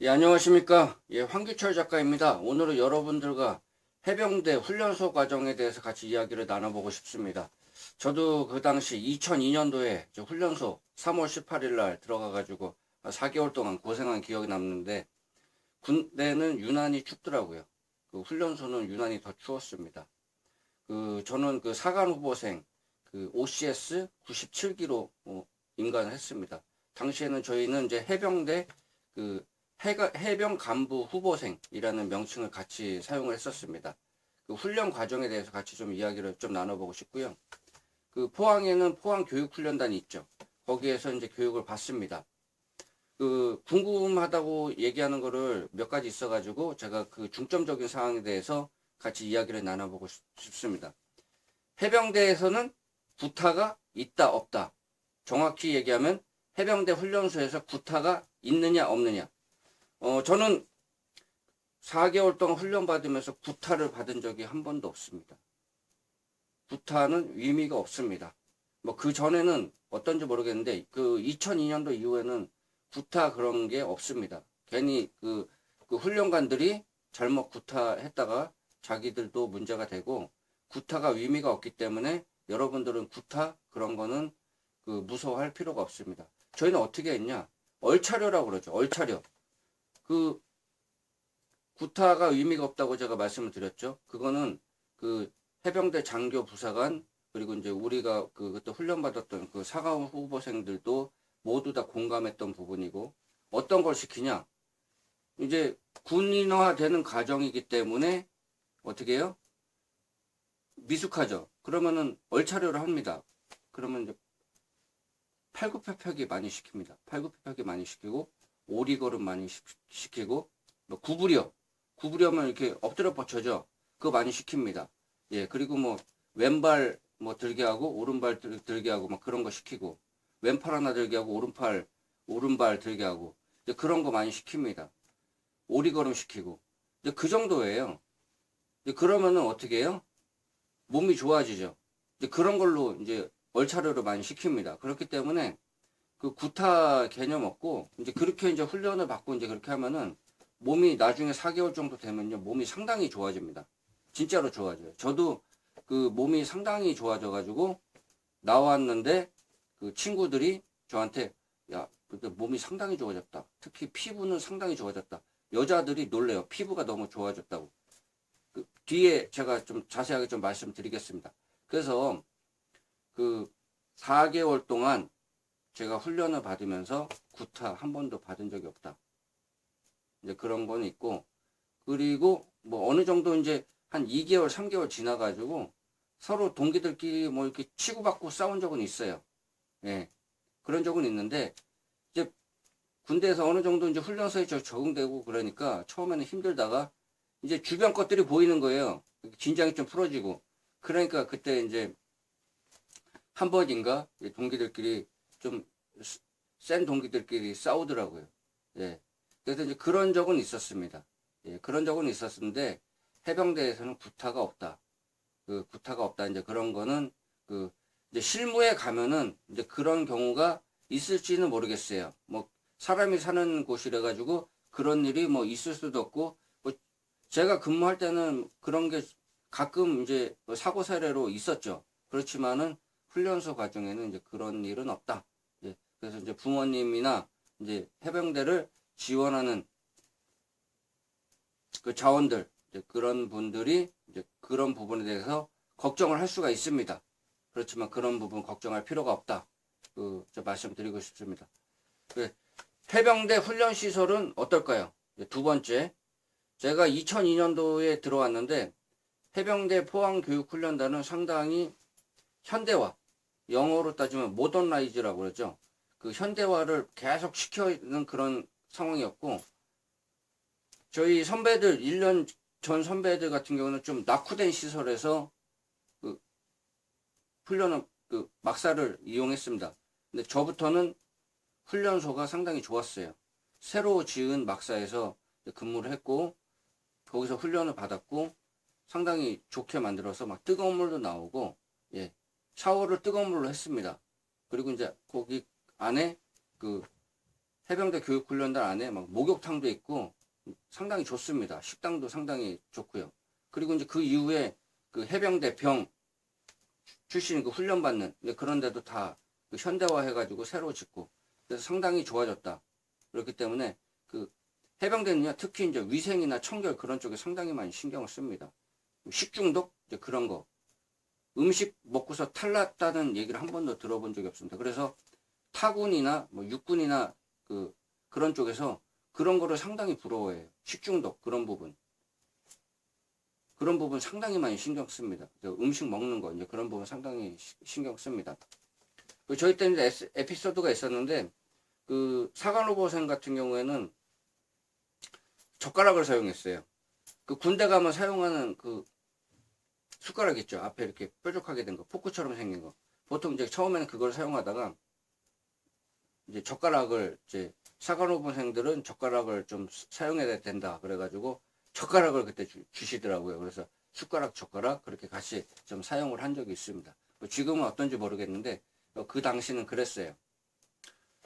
예, 안녕하십니까. 예, 황규철 작가입니다. 오늘은 여러분들과 해병대 훈련소 과정에 대해서 같이 이야기를 나눠보고 싶습니다. 저도 그 당시 2002년도에 훈련소 3월 18일 날 들어가가지고 4개월 동안 고생한 기억이 남는데, 군대는 유난히 춥더라고요. 그 훈련소는 유난히 더 추웠습니다. 저는 그 사관 후보생 OCS 97기로 임관을 했습니다. 당시에는 저희는 이제 해병대 해병 간부 후보생이라는 명칭을 같이 사용을 했었습니다. 그 훈련 과정에 대해서 같이 좀 이야기를 좀 나눠보고 싶고요. 그 포항에는 포항교육훈련단이 있죠. 거기에서 이제 교육을 받습니다. 궁금하다고 얘기하는 거를 몇 가지 있어가지고 제가 그 중점적인 사항에 대해서 같이 이야기를 나눠보고 싶습니다. 해병대에서는 구타가 있다 없다. 정확히 얘기하면 해병대 훈련소에서 구타가 있느냐 없느냐. 저는 4개월 동안 훈련 받으면서 구타를 받은 적이 한 번도 없습니다. 구타는 의미가 없습니다. 뭐 그 전에는 어떤지 모르겠는데 그 2002년도 이후에는 구타 그런 게 없습니다. 괜히 그 훈련관들이 잘못 구타했다가 자기들도 문제가 되고, 구타가 의미가 없기 때문에 여러분들은 구타 그런 거는 무서워할 필요가 없습니다. 저희는 어떻게 했냐? 얼차려라고 그러죠. 얼차려. 구타가 의미가 없다고 제가 말씀을 드렸죠. 그거는 해병대 장교 부사관, 그리고 이제 우리가 그때 훈련받았던 사관 후보생들도 모두 다 공감했던 부분이고, 어떤 걸 시키냐? 이제 군인화 되는 과정이기 때문에 어떻게 해요? 미숙하죠. 그러면은 얼차려를 합니다. 그러면 이제 팔굽혀펴기 많이 시킵니다. 팔굽혀펴기 많이 시키고, 오리걸음 많이 시키고, 뭐 구부려면 이렇게 엎드려 뻗쳐져. 그거 많이 시킵니다. 예, 그리고 뭐 왼발 뭐 들게 하고 오른발 들게 하고 막 그런 거 시키고, 왼팔 하나 들게 하고 오른발 들게 하고, 이제 그런 거 많이 시킵니다. 오리걸음 시키고. 이제 그 정도예요. 이제 그러면은 어떻게 해요? 몸이 좋아지죠. 이제 그런 걸로 이제 얼차려를 많이 시킵니다. 그렇기 때문에 구타 개념 없고, 이제 그렇게 이제 훈련을 받고 이제 그렇게 하면은 몸이 나중에 4개월 정도 되면요, 몸이 상당히 좋아집니다. 진짜로 좋아져요. 저도 몸이 상당히 좋아져가지고 나왔는데, 친구들이 저한테, 야, 그때 몸이 상당히 좋아졌다. 특히 피부는 상당히 좋아졌다. 여자들이 놀래요. 피부가 너무 좋아졌다고. 뒤에 제가 좀 자세하게 좀 말씀드리겠습니다. 그래서 4개월 동안 제가 훈련을 받으면서 구타 한 번도 받은 적이 없다. 이제 그런 건 있고, 그리고 뭐 어느 정도 이제 한 2개월, 3개월 지나가지고 서로 동기들끼리 뭐 이렇게 치고받고 싸운 적은 있어요. 예. 그런 적은 있는데, 이제 군대에서 어느 정도 이제 훈련소에 적응되고 그러니까 처음에는 힘들다가 이제 주변 것들이 보이는 거예요. 긴장이 좀 풀어지고. 그러니까 그때 이제 한 번인가 동기들끼리 좀 센 동기들끼리 싸우더라고요. 예. 그래서 이제 그런 적은 있었습니다. 예. 그런 적은 있었는데 해병대에서는 구타가 없다. 구타가 없다. 이제 그런 거는 이제 실무에 가면은 이제 그런 경우가 있을지는 모르겠어요. 뭐 사람이 사는 곳이라 가지고 그런 일이 뭐 있을 수도 없고, 뭐 제가 근무할 때는 그런 게 가끔 이제 사고 사례로 있었죠. 그렇지만은 훈련소 과정에는 이제 그런 일은 없다. 예. 그래서 이제 부모님이나 이제 해병대를 지원하는 자원들, 이제 그런 분들이 이제 그런 부분에 대해서 걱정을 할 수가 있습니다. 그렇지만 그런 부분 걱정할 필요가 없다. 말씀드리고 싶습니다. 해병대 훈련 시설은 어떨까요? 두 번째, 제가 2002년도에 들어왔는데 해병대 포항교육훈련단은 상당히 현대화, 영어로 따지면 모던라이즈라고 그러죠. 현대화를 계속 시켜는 그런 상황이었고, 저희 선배들, 1년 전 선배들 같은 경우는 좀 낙후된 시설에서 훈련을, 막사를 이용했습니다. 근데 저부터는 훈련소가 상당히 좋았어요. 새로 지은 막사에서 근무를 했고, 거기서 훈련을 받았고, 상당히 좋게 만들어서 막 뜨거운 물도 나오고, 예, 샤워를 뜨거운 물로 했습니다. 그리고 이제 거기 안에 해병대 교육훈련단 안에 막 목욕탕도 있고 상당히 좋습니다. 식당도 상당히 좋고요. 그리고 이제 그 이후에 그 해병대 병 출신 그 훈련받는 그런 데도 다 그 현대화 해가지고 새로 짓고 그래서 상당히 좋아졌다. 그렇기 때문에 그 해병대는요, 특히 이제 위생이나 청결 그런 쪽에 상당히 많이 신경을 씁니다. 식중독 이제 그런 거, 음식 먹고서 탈났다는 얘기를 한 번도 들어본 적이 없습니다. 그래서 타군이나 뭐 육군이나 그런 쪽에서 그런 거를 상당히 부러워해요. 식중독 그런 부분 상당히 많이 신경 씁니다. 음식 먹는 거 이제 그런 부분 상당히 신경 씁니다. 저희 때는 에피소드가 있었는데 그 사관로보생 같은 경우에는 젓가락을 사용했어요. 그 군대 가면 사용하는 그 숟가락 있죠. 앞에 이렇게 뾰족하게 된 거, 포크처럼 생긴 거. 보통 이제 처음에는 그걸 사용하다가 이제 젓가락을 이제 사관로보생들은 젓가락을 좀 사용해야 된다. 그래가지고 젓가락을 그때 주시더라고요. 그래서 숟가락, 젓가락 그렇게 같이 좀 사용을 한 적이 있습니다. 지금은 어떤지 모르겠는데 그 당시는 그랬어요.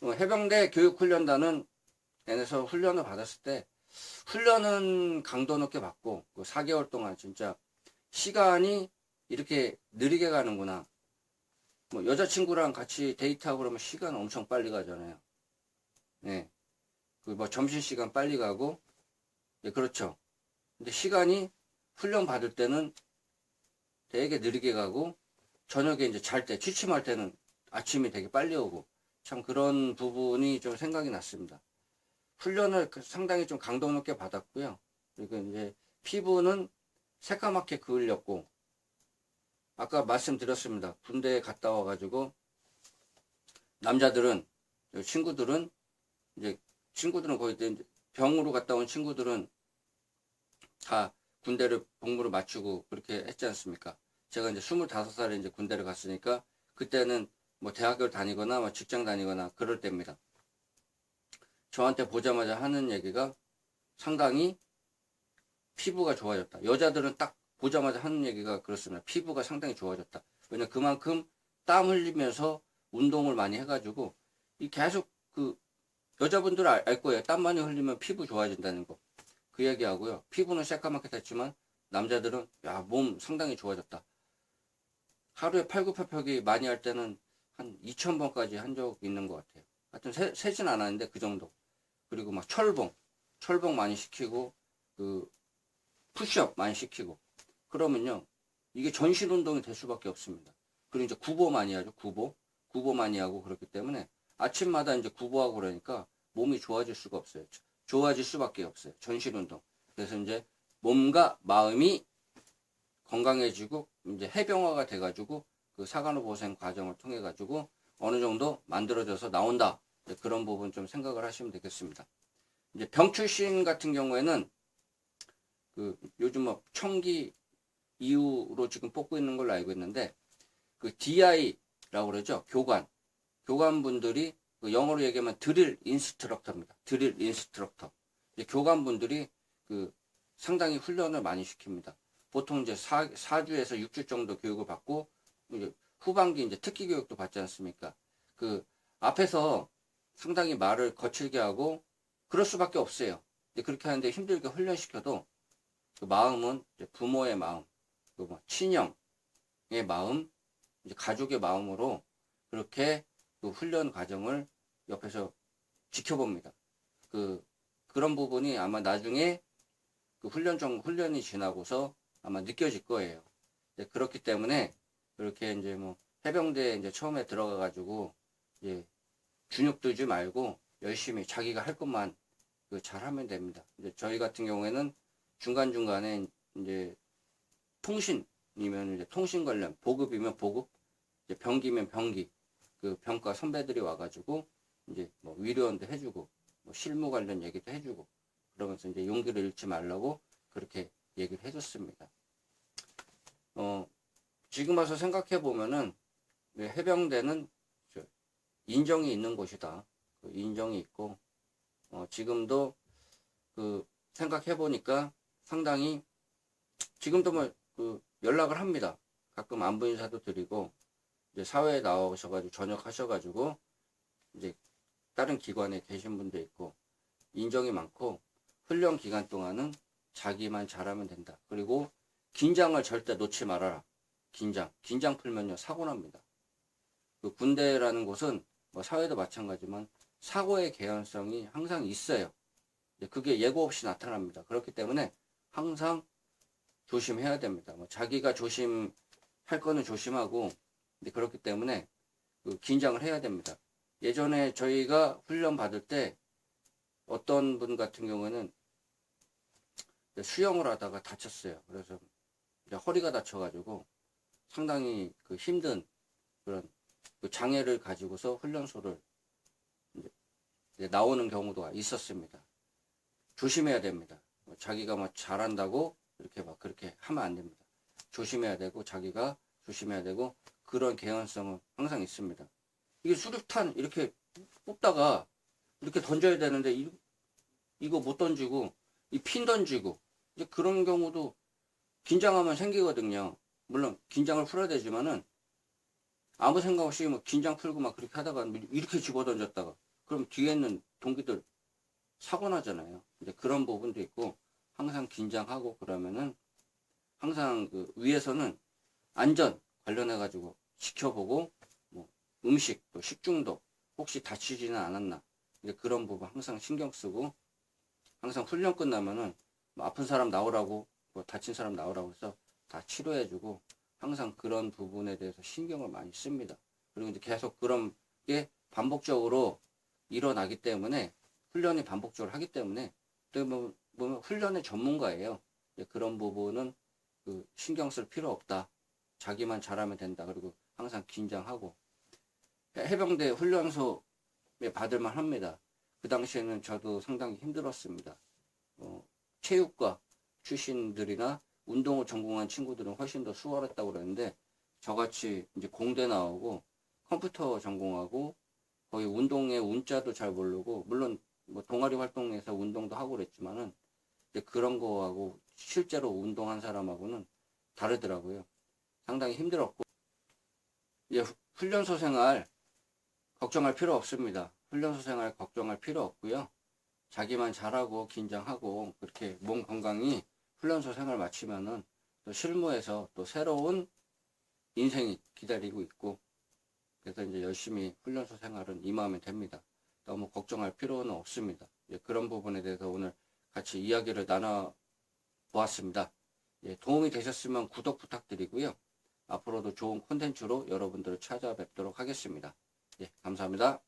해병대 교육훈련단은 에서 훈련을 받았을 때 훈련은 강도 높게 받고 4개월 동안 진짜 시간이 이렇게 느리게 가는구나. 뭐 여자친구랑 같이 데이트하고 그러면 시간 엄청 빨리 가잖아요. 네. 뭐 점심시간 빨리 가고, 네, 그렇죠. 근데 시간이 훈련 받을 때는 되게 느리게 가고, 저녁에 이제 잘 때, 취침할 때는 아침이 되게 빨리 오고, 참 그런 부분이 좀 생각이 났습니다. 훈련을 상당히 좀 강도 높게 받았고요. 그리고 이제 피부는 새까맣게 그을렸고, 아까 말씀드렸습니다. 군대에 갔다 와가지고, 남자들은, 친구들은 거의 이제 병으로 갔다 온 친구들은 다 군대를 복무를 마치고 그렇게 했지 않습니까? 제가 이제 25살에 이제 군대를 갔으니까 그때는 뭐 대학을 다니거나 뭐 직장 다니거나 그럴 때입니다. 저한테 보자마자 하는 얘기가 상당히 피부가 좋아졌다. 여자들은 딱 보자마자 하는 얘기가 그렇습니다. 피부가 상당히 좋아졌다. 왜냐면 그만큼 땀 흘리면서 운동을 많이 해가지고 계속 여자분들은 알 거예요. 땀 많이 흘리면 피부 좋아진다는 거. 그 얘기하고요. 피부는 새까맣게 됐지만 남자들은 야, 몸 상당히 좋아졌다. 하루에 팔굽혀펴기 많이 할 때는 한 2000번까지 한 적 있는 것 같아요. 하여튼 세진 않았는데 그 정도. 그리고 막 철봉 많이 시키고 푸시업 많이 시키고 그러면요. 이게 전신 운동이 될 수밖에 없습니다. 그리고 이제 구보 많이 하죠. 구보 많이 하고 그렇기 때문에 아침마다 이제 구보하고 그러니까 몸이 좋아질 수가 없어요. 좋아질 수밖에 없어요. 전신 운동. 그래서 이제 몸과 마음이 건강해지고 이제 해병화가 돼가지고 그 사관호보생 과정을 통해 가지고 어느 정도 만들어져서 나온다. 그런 부분 좀 생각을 하시면 되겠습니다. 이제 병 출신 같은 경우에는 요즘 뭐 청기 이후로 지금 뽑고 있는 걸로 알고 있는데 DI라고 그러죠. 교관분들이 영어로 얘기하면 드릴 인스트럭터입니다. 드릴 인스트럭터. 교관분들이 상당히 훈련을 많이 시킵니다. 보통 이제 4주에서 6주 정도 교육을 받고 이제 후반기 이제 특기 교육도 받지 않습니까? 앞에서 상당히 말을 거칠게 하고 그럴 수밖에 없어요. 그렇게 하는데 힘들게 훈련시켜도 마음은 이제 부모의 마음, 친형의 마음, 이제 가족의 마음으로 그렇게 훈련 과정을 옆에서 지켜봅니다. 그런 부분이 아마 나중에 훈련이 지나고서 아마 느껴질 거예요. 그렇기 때문에 그렇게 이제 뭐 해병대에 이제 처음에 들어가가지고 이제 주눅 들지 말고 열심히 자기가 할 것만 잘하면 됩니다. 이제 저희 같은 경우에는 중간중간에 이제 통신이면 이제 통신 관련, 보급이면 보급, 이제 병기면 병기, 병과 선배들이 와가지고 이제 뭐 위로원도 해주고, 뭐 실무 관련 얘기도 해주고, 그러면서 이제 용기를 잃지 말라고 그렇게 얘기를 해줬습니다. 지금 와서 생각해 보면은 해병대는 인정이 있는 곳이다. 인정이 있고, 지금도 생각해 보니까 상당히 지금도 뭐 연락을 합니다. 가끔 안부 인사도 드리고 이제 사회에 나오셔가지고 전역하셔가지고 이제 다른 기관에 계신 분도 있고 인정이 많고 훈련 기간 동안은 자기만 잘하면 된다. 그리고 긴장을 절대 놓지 말아라. 긴장 풀면요 사고 납니다. 그 군대라는 곳은 뭐 사회도 마찬가지지만 사고의 개연성이 항상 있어요. 그게 예고 없이 나타납니다. 그렇기 때문에 항상 조심해야 됩니다. 뭐 자기가 조심할 거는 조심하고, 근데 그렇기 때문에 그 긴장을 해야 됩니다. 예전에 저희가 훈련 받을 때 어떤 분 같은 경우에는 수영을 하다가 다쳤어요. 그래서 이제 허리가 다쳐가지고 상당히 그 힘든 그런 그 장애를 가지고서 훈련소를 이제 나오는 경우도 있었습니다. 조심해야 됩니다. 자기가 막 잘한다고 이렇게 막 그렇게 하면 안 됩니다. 조심해야 되고 자기가 조심해야 되고 그런 개연성은 항상 있습니다. 이게 수류탄 이렇게 뽑다가 이렇게 던져야 되는데 이거 못 던지고 이 핀 던지고 이제 그런 경우도 긴장하면 생기거든요. 물론 긴장을 풀어야 되지만은 아무 생각 없이 뭐 긴장 풀고 막 그렇게 하다가 이렇게 집어 던졌다가 그럼 뒤에 있는 동기들 사고 나잖아요. 이제 그런 부분도 있고 항상 긴장하고 그러면은 항상 그 위에서는 안전 관련해 가지고 지켜보고 뭐 음식 또 식중독 혹시 다치지는 않았나 이제 그런 부분 항상 신경 쓰고 항상 훈련 끝나면은 뭐 아픈 사람 나오라고 뭐 다친 사람 나오라고 해서 다 치료해주고 항상 그런 부분에 대해서 신경을 많이 씁니다. 그리고 이제 계속 그런 게 반복적으로 일어나기 때문에 훈련이 반복적으로 하기 때문에 또 보면 훈련의 전문가예요. 그런 부분은 그 신경 쓸 필요 없다. 자기만 잘하면 된다. 그리고 항상 긴장하고 해병대 훈련소에 받을만 합니다. 그 당시에는 저도 상당히 힘들었습니다. 체육과 출신들이나 운동을 전공한 친구들은 훨씬 더 수월했다고 그러는데 저같이 이제 공대 나오고 컴퓨터 전공하고 거의 운동의 운자도 잘 모르고 물론 뭐 동아리 활동에서 운동도 하고 그랬지만은 이제 그런 거하고 실제로 운동한 사람하고는 다르더라고요. 상당히 힘들었고 이제 훈련소 생활 걱정할 필요 없습니다. 훈련소 생활 걱정할 필요 없고요. 자기만 잘하고 긴장하고 그렇게 몸 건강히 훈련소 생활 마치면은 또 실무에서 또 새로운 인생이 기다리고 있고 그래서 이제 열심히 훈련소 생활은 임하면 됩니다. 너무 걱정할 필요는 없습니다. 그런 부분에 대해서 오늘 같이 이야기를 나눠 보았습니다. 도움이 되셨으면 구독 부탁드리고요. 앞으로도 좋은 콘텐츠로 여러분들을 찾아뵙도록 하겠습니다. 감사합니다.